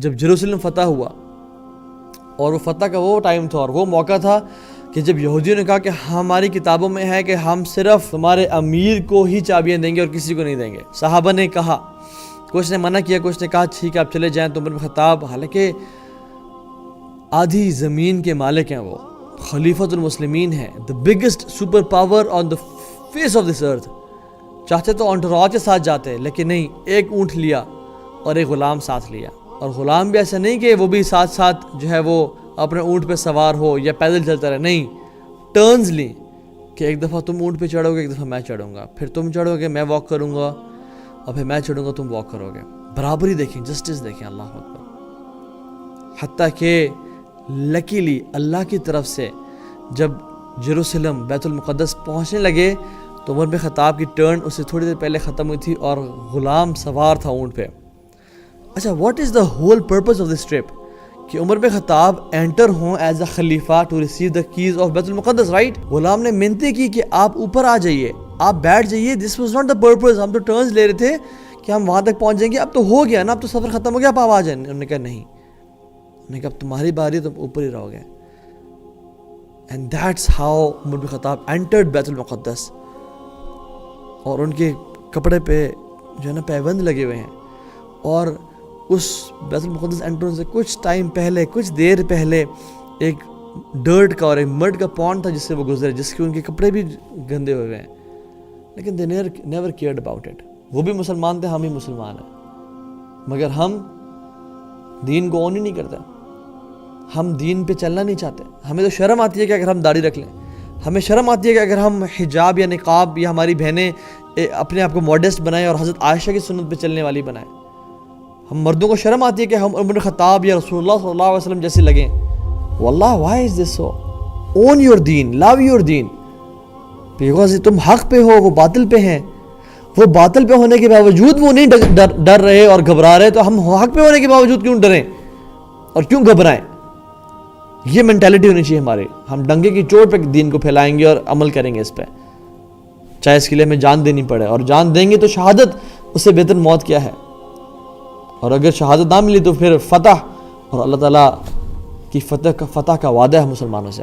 جب جیروسلم فتح ہوا، اور وہ فتح کا وہ ٹائم تھا اور وہ موقع تھا کہ جب یہودیوں نے کہا کہ ہماری کتابوں میں ہے کہ ہم صرف تمہارے امیر کو ہی چابیاں دیں گے اور کسی کو نہیں دیں گے. صحابہ نے کہا، کچھ نے منع کیا، کچھ نے کہا ٹھیک ہے آپ چلے جائیں. تو عمر بن خطاب، حالانکہ آدھی زمین کے مالک ہیں، وہ خلیفۃ المسلمین ہیں، the biggest super power on the face of this earth، چاہتے تو انٹراج کے ساتھ جاتے لیکن نہیں، ایک اونٹ لیا اور ایک غلام ساتھ لیا. اور غلام بھی ایسا نہیں کہ وہ بھی ساتھ ساتھ جو ہے وہ اپنے اونٹ پہ سوار ہو یا پیدل چلتا رہے، نہیں، ٹرنز لیں کہ ایک دفعہ تم اونٹ پہ چڑھو گے، ایک دفعہ میں چڑھوں گا، پھر تم چڑھو گے میں واک کروں گا، اور پھر میں چڑھوں گا تم واک کرو گے. برابری دیکھیں، جسٹس دیکھیں، اللہ اکبر. حتیٰ کہ لکیلی اللہ کی طرف سے جب جیروسلم بیت المقدس پہنچنے لگے تو عمر بن خطاب کی ٹرن اس سے تھوڑی دیر پہلے ختم ہوئی تھی اور غلام سوار تھا اونٹ پہ. اچھا، what is the whole purpose of this trip? کہ عمر بن خطاب انٹر ہوں ایز اے خلیفہ to receive the keys of بیت المقدس، رائٹ؟ غلام نے منتیں کی کہ آپ اوپر آ جائیے، آپ بیٹھ جائیے. This was not the purpose. ہم تو ٹرنز لے رہے تھے کہ ہم وہاں تک پہنچ جائیں گے، اب تو ہو گیا نا، اب تو سفر ختم ہو گیا، اب آپ آ جائیں. انہوں نے کہا نہیں، انہوں نے کہا اب تمہاری باری، تم اوپر ہی رہو گے. And that's how Umar bin خطاب انٹرڈ بیت المقدس. اور ان کے کپڑے پہ جو ہے نا پیبند لگے ہوئے ہیں، اور اس بیت المقدس انٹرنس سے کچھ ٹائم پہلے، کچھ دیر پہلے ایک ڈرٹ کا اور ایک مڈ کا پونڈ تھا جس سے وہ گزرے، جس کے ان کے کپڑے بھی گندے ہوئے ہیں، لیکن they never cared about it. وہ بھی مسلمان تھے، ہم بھی مسلمان ہیں، مگر ہم دین کو اون ہی نہیں کرتے. ہم دین پہ چلنا نہیں چاہتے. ہمیں تو شرم آتی ہے کہ اگر ہم داڑھی رکھ لیں، ہمیں شرم آتی ہے کہ اگر ہم حجاب یا نقاب یا ہماری بہنیں اپنے آپ کو ماڈسٹ بنائیں اور حضرت عائشہ کی سنت پہ چلنے والی بنائیں. ہم مردوں کو شرم آتی ہے کہ ہم عمر خطاب یا رسول اللہ صلی اللہ علیہ وسلم جیسے لگیں. واللہ why is this so? Own your دین، love your دین. بیکاز تم حق پہ ہو، وہ باطل پہ ہیں. وہ باطل پہ ہونے کے باوجود وہ نہیں ڈر رہے اور گھبرا رہے، تو ہم حق پہ ہونے کے باوجود کیوں ڈریں اور کیوں گھبرائیں؟ یہ مینٹیلٹی ہونی چاہیے ہماری. ہم ڈنگے کی چوٹ پہ دین کو پھیلائیں گے اور عمل کریں گے اس پہ، چاہے اس کے لیے ہمیں جان دینی پڑے. اور جان دیں گے تو شہادت، اس سے بہتر موت کیا ہے؟ اور اگر شہادت نہ ملی تو پھر فتح، اور اللہ تعالیٰ کی فتح کا وعدہ ہے مسلمانوں سے.